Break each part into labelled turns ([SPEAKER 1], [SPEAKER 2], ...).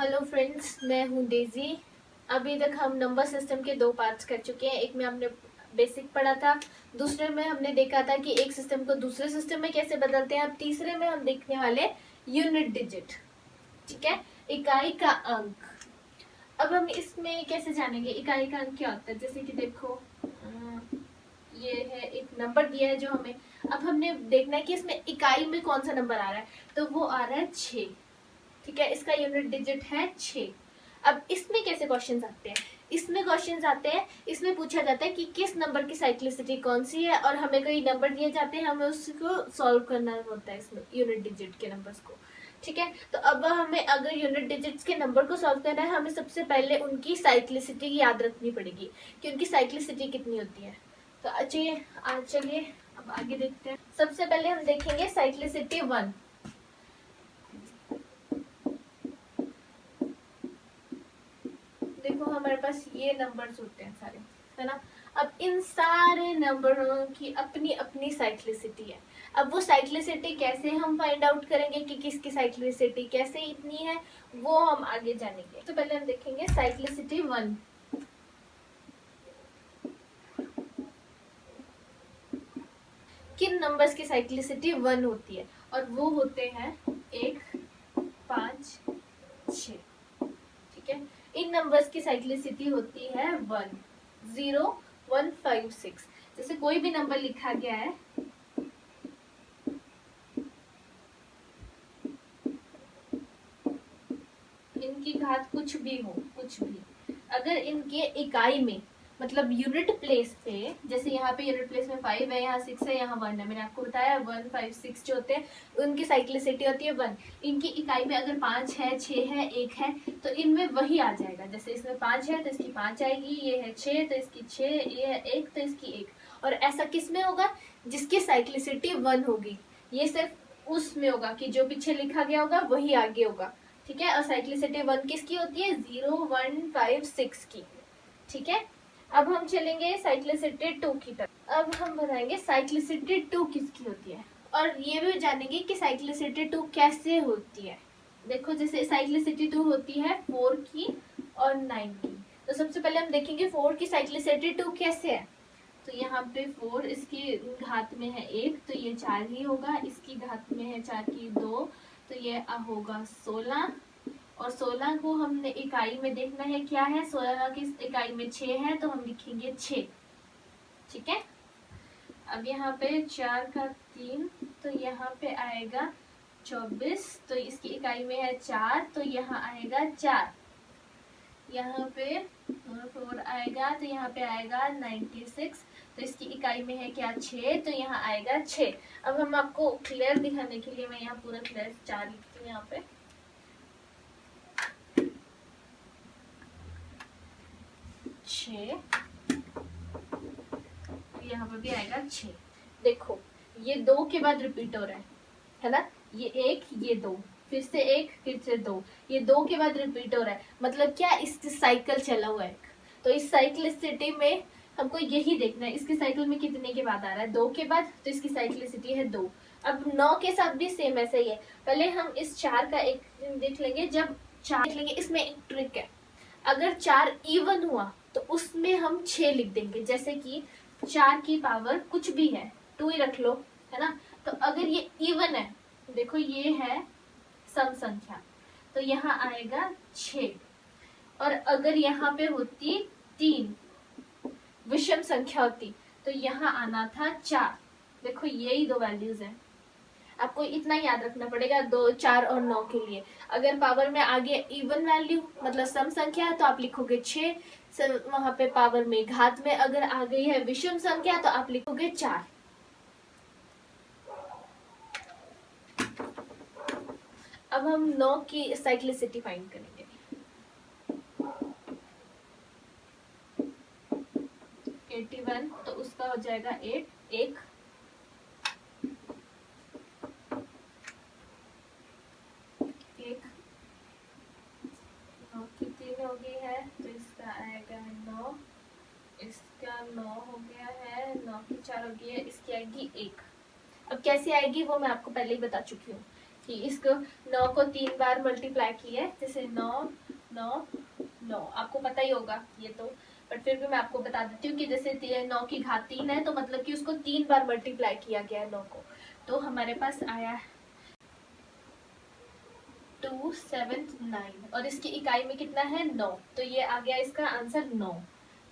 [SPEAKER 1] Hello friends, मैं हूँ Daisy. अभी तक हम नंबर सिस्टम के दो पार्ट्स कर चुके हैं। एक में हमने बेसिक पढ़ा था, दूसरे में हमने देखा था कि एक सिस्टम को दूसरे सिस्टम में कैसे बदलते हैं। अब तीसरे में हम देखने वाले यूनिट डिजिट, ठीक है, इकाई का अंक। अब हम इसमें कैसे जानेंगे इकाई का अंक क्या होता है। जैसे कि देखो, ये है एक नंबर दिया है जो हमें, अब हमने देखना है कि इसमें इकाई में कौन सा नंबर आ रहा है, तो वो आ रहा है 6। ठीक है, इसका यूनिट डिजिट है 6। अब इसमें कैसे क्वेश्चंस आते हैं, इसमें क्वेश्चंस आते हैं, इसमें पूछा जाता है कि किस नंबर की साइक्लिसिटी कौन सी है, और हमें कोई नंबर दिए जाते हैं, हमें उसको सॉल्व करना होता है इसमें यूनिट डिजिट के नंबर्स को। ठीक है, तो अब हमें अगर यूनिट डिजिट्स के नंबर को सॉल्व करना है, हमें सबसे पहले उनकी साइक्लिसिटी याद रखनी पड़ेगी कि उनकी साइक्लिसिटी कितनी होती है। तो चलिए अब आगे देखते हैं। सबसे पहले हम देखेंगे साइक्लिसिटी 1। देखो, हमारे पास ये नंबर्स होते हैं सारे, है ना। अब इन सारे नंबरों की अपनी अपनी साइक्लिसिटी है। अब वो साइक्लिसिटी कैसे हम फाइंड आउट करेंगे कि किसकी साइक्लिसिटी कैसे इतनी है, वो हम आगे जानेंगे। तो पहले हम देखेंगे साइक्लिसिटी 1। किन नंबर्स की साइक्लिसिटी 1 होती है, और वो होते हैं 1, 5, 6। ठीक है, इन नंबर्स की साइक्लिसिटी होती है 1, 0, 1, 5, 6। जैसे कोई भी नंबर लिखा गया है, इनकी घात कुछ भी हो, कुछ भी, अगर इनके इकाई में मतलब यूनिट प्लेस पे, जैसे यहाँ पे यूनिट प्लेस में 5 है, यहाँ 6 है, यहाँ 1 है, मैंने आपको बताया 1, 5, 6 जो होते हैं उनकी साइक्लिसिटी होती है 1। इनकी इकाई में अगर 5 है, 6 है, 1 है, तो इनमें वही आ जाएगा। जैसे इसमें 5 है तो इसकी 5 आएगी, ये है 6 तो इसकी 6, ये है 1 तो इसकी 1। और ऐसा किस में होगा, जिसकी साइक्लिसिटी 1 होगी। ये सिर्फ उसमें होगा कि जो पीछे लिखा गया होगा वही आगे होगा। ठीक है, और साइक्लिसिटी 1 किसकी होती है, 0, 1, 5, 6 की। ठीक है, अब हम चलेंगे साइक्लिसिटी 2 की तरफ। अब हम बताएंगे साइक्लिसिटी 2 किसकी होती है, और ये भी जानेंगे कि साइक्लिसिटी 2 कैसे होती है। देखो, जैसे साइक्लिसिटी 2 होती है 4 की और 9 की। तो सबसे पहले हम देखेंगे 4 की साइक्लिसिटी 2 कैसे है। तो यहाँ पे 4, इसकी घात में है 1 तो ये 4 ही होगा, इसकी घात में है 4 की 2 तो ये होगा 16। और 16 को हमने इकाई में देखना है क्या है, 16 की इकाई में 6 है तो हम लिखेंगे 6। ठीक है, अब यहाँ पे 4 का 3 तो यहाँ पे आएगा 24, तो इसकी इकाई में है 4 तो यहाँ आएगा 4। यहाँ पे 4 आएगा तो यहाँ पे आएगा 96, तो इसकी इकाई में है क्या 6 तो यहाँ आएगा 6। अब हम आपको क्लियर दिखाने के लिए मैं यहाँ पूरा क्लियर 4 लिखती हूँ यहाँ पे। 6, यहाँ पे भी आएगा 6। देखो, ये 2 के बाद रिपीट हो रहा है ना, ये 1, ये 2, फिर से 1, फिर से 2, ये 2 के बाद रिपीट हो रहा है, मतलब क्या, इसकी साइकिल चला हुआ है। तो इस साइक्लिसिटी में हमको यही देखना है, इसकी साइकिल में कितने के बाद आ रहा है, 2 के बाद, तो इसकी साइक्लिसिटी है 2। अब 9 के साथ भी सेम ऐसा ही है। पहले हम इस 4 का एक देख लेंगे, जब 4 देख लेंगे, इसमें एक ट्रिक है। अगर 4 इवन हुआ तो उसमें हम 6 लिख देंगे। जैसे कि 4 की पावर कुछ भी है, 2 ही रख लो, है ना। तो अगर ये इवन है, देखो ये है सम संख्या, तो यहाँ आएगा 6। और अगर यहाँ पे होती 3 विषम संख्या होती तो यहाँ आना था 4। देखो, यही दो वैल्यूज हैं, आपको इतना याद रखना पड़ेगा 2, 4 और 9 के लिए। अगर पावर में आगे इवन वैल्यू मतलब सम संख्या है तो आप लिखोगे 6, वहां पे पावर में घात में अगर आ गई है विषम संख्या तो आप लिखोगे 4। अब हम 9 की साइक्लिसिटी फाइंड करेंगे। 81 तो उसका हो जाएगा 8, 1, 9 की 3 हो गई है तो इसका आएगा 9, इसका 9 हो गया है, 9 की 4 हो गई है, इसकी आएगी 1। अब कैसे आएगी वो मैं आपको पहले ही बता चुकी हूँ। कि इसको 9 को 3 बार मल्टीप्लाई किया है, जैसे 9 9 9, आपको पता ही होगा ये तो, बट फिर भी मैं आपको बता देती हूँ कि जैसे 9 की घात 3 है तो मतलब कि उसको 3 बार मल्टीप्लाई किया गया है 9 को, तो हमारे पास आया 279 और इसकी इकाई में कितना है 9, तो ये आ गया इसका आंसर 9।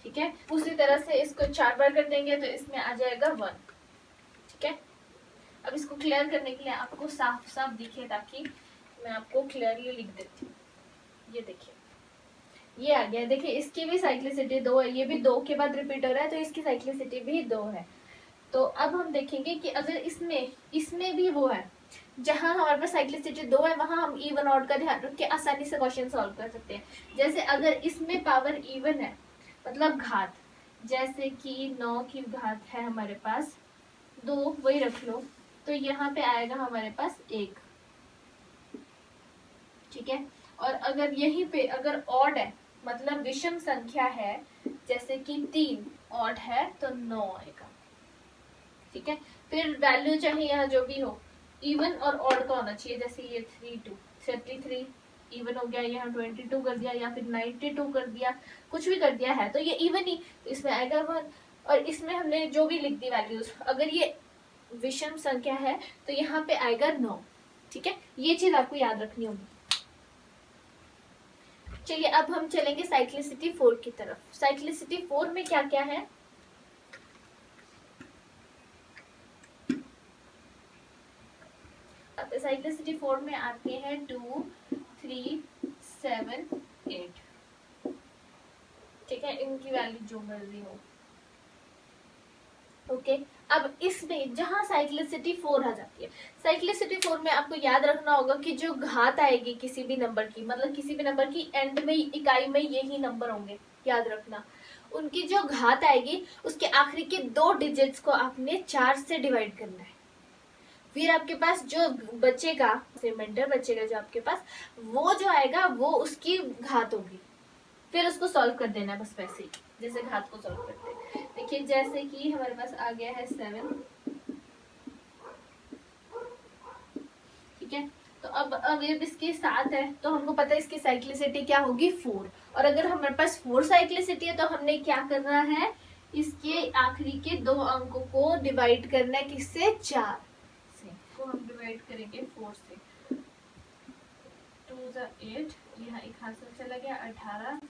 [SPEAKER 1] ठीक है, उसी तरह से इसको 4 बार कर देंगे तो इसमें आ जाएगा 1। ठीक है, अब इसको क्लियर करने के लिए आपको साफ साफ दिखे, ताकि मैं आपको क्लियरली लिख देती हूँ। ये देखिए ये आ गया, देखिए इसकी भी साइक्लिसिटी 2 है, ये भी 2 के बाद रिपीट हो रहा है तो इसकी साइक्लिसिटी भी 2 है। तो अब हम देखेंगे कि अगर इसमें भी वो है, जहां हमारे पास साइक्लिसिटी 2 है वहां हम इवन ऑड का ध्यान रख के आसानी से क्वेश्चन सॉल्व कर सकते हैं। जैसे अगर इसमें पावर इवन है, मतलब घात, जैसे कि 9 की घात है हमारे पास 2, वही रख लो, तो यहाँ पे आएगा हमारे पास 1। ठीक है, और अगर यहीं पे अगर ऑड है, मतलब विषम संख्या है, जैसे कि 3 ऑड है तो 9 आएगा। ठीक है, फिर वैल्यू चाहे यहाँ जो भी हो, इवन और ऑड का होना चाहिए, जैसे ये 33 इवन हो गया, यहाँ 22 कर दिया, या फिर 92 कर दिया, कुछ भी कर दिया है तो ये इवन ही, तो इसमें आएगा 1। और इसमें हमने जो भी लिख दी वैल्यूज, अगर ये विषम संख्या है तो यहाँ पे आएगा 9। ठीक है, ये चीज आपको याद रखनी होगी। चलिए अब हम चलेंगे साइक्लिसिटी 4 की तरफ। साइक्लिसिटी 4 में क्या क्या है, साइक्लिसिटी 4 में आते हैं 2 3 7 8। ठीक है, इनकी वैल्यू जो मर्जी हो। ओके, अब इसमें जहां साइक्लिसिटी 4 आ जाती है, साइक्लिसिटी 4 में आपको याद रखना होगा कि जो घात आएगी किसी भी नंबर की, मतलब किसी भी नंबर की एंड में इकाई में यही नंबर होंगे, याद रखना, उनकी जो घात आएगी उसके आखिरी के 2 डिजिट्स को आपने 4 से डिवाइड करना है। फिर आपके पास जो बचेगा, रिमाइंडर बचेगा जो आपके पास, वो जो आएगा वो उसकी घात होगी, फिर उसको सॉल्व कर देना बस वैसे ही जैसे घात को सॉल्व करते हैं। देखिए जैसे कि हमारे पास आ गया है 7। ठीक है, तो अब ये इसके 7 है तो हमको पता है इसकी साइक्लिसिटी क्या होगी 4, और अगर हमारे पास 4 साइक्लिसिटी है तो हमने क्या करना है, इसके आखिरी के 2 अंकों को डिवाइड करना है, किससे, 4 से, को हम डिवाइड करेंगे 4 से। 2 × 8, यहाँ एक हाथ से चला गया, 18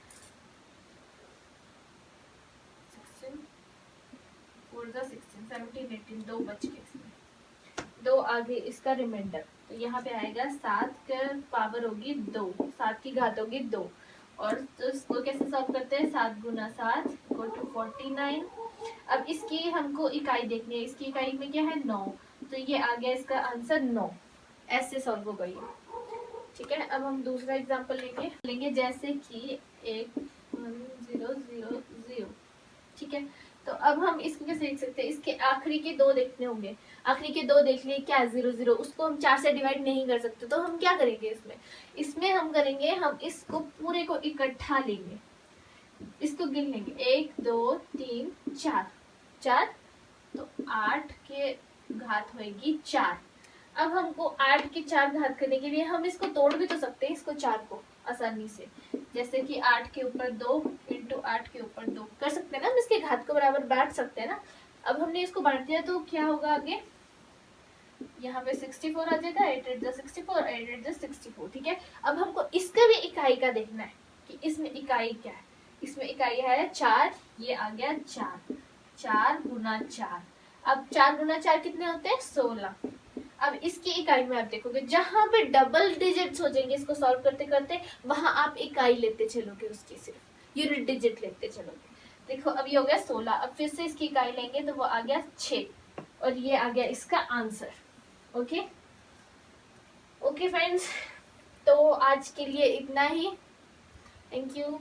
[SPEAKER 1] 16 4 × 16 17 18, 2 बच गए इसमें, 2 आगे इसका रिमाइंडर, तो यहाँ पे आएगा 7 का पावर होगी 2, 7 की घात होगी 2, और तो इसको कैसे सॉल्व करते हैं, 7 × 7 = 49। अब इसकी हमको इकाई देखनी है, इसकी इकाई में क्या है 9, तो ये आ गया इसका आंसर 9, ऐसे सॉल्व होगा ये। ठीक है, अब हम दूसरा एग्जांपल लेंगे जैसे कि 1 1 0 0 0। ठीक है, तो अब हम इसको कैसे देख सकते हैं, इसके आखिरी के 2 देखने होंगे, आखिरी के 2 देख लिए क्या 0 0, उसको हम 4 से डिवाइड नहीं कर सकते, तो हम क्या करेंगे इसमें हम करेंगे, हम इसको पूरे को इकट्ठा लेंगे, इसको गिन लेंगे 1 2 3 4 4, तो 8 के घात होगी 4। अब हमको 8 की 4 घात करने के लिए हम इसको तोड़ भी तो सकते हैं, इसको 4 को आसानी से, जैसे कि 8 के ऊपर 2 × 8 के ऊपर 2 कर सकते हैं ना, हम इसके घात को बराबर बांट सकते हैं ना। अब हमने इसको बांट दिया तो क्या होगा आगे, यहाँ पे 64 आ जाएगा, 8 8 × 64 8 8 × 64। ठीक है, अब हमको इसका भी इकाई का देखना है कि इसमें इकाई क्या है, इसमें इकाई है 4, ये आ गया 4 4 × 4। अब 4 × 4 कितने होते हैं, 16। अब इसकी इकाई में आप देखोगे जहां पे डबल डिजिट्स हो जाएंगे इसको सॉल्व करते करते, वहां आप इकाई लेते चलोगे, उसकी सिर्फ यूनिट डिजिट लेते चलोगे। देखो अब ये हो गया 16, अब फिर से इसकी इकाई लेंगे तो वो आ गया 6, और ये आ गया इसका आंसर। ओके ओके फ्रेंड्स, तो आज के लिए इतना ही, थैंक यू।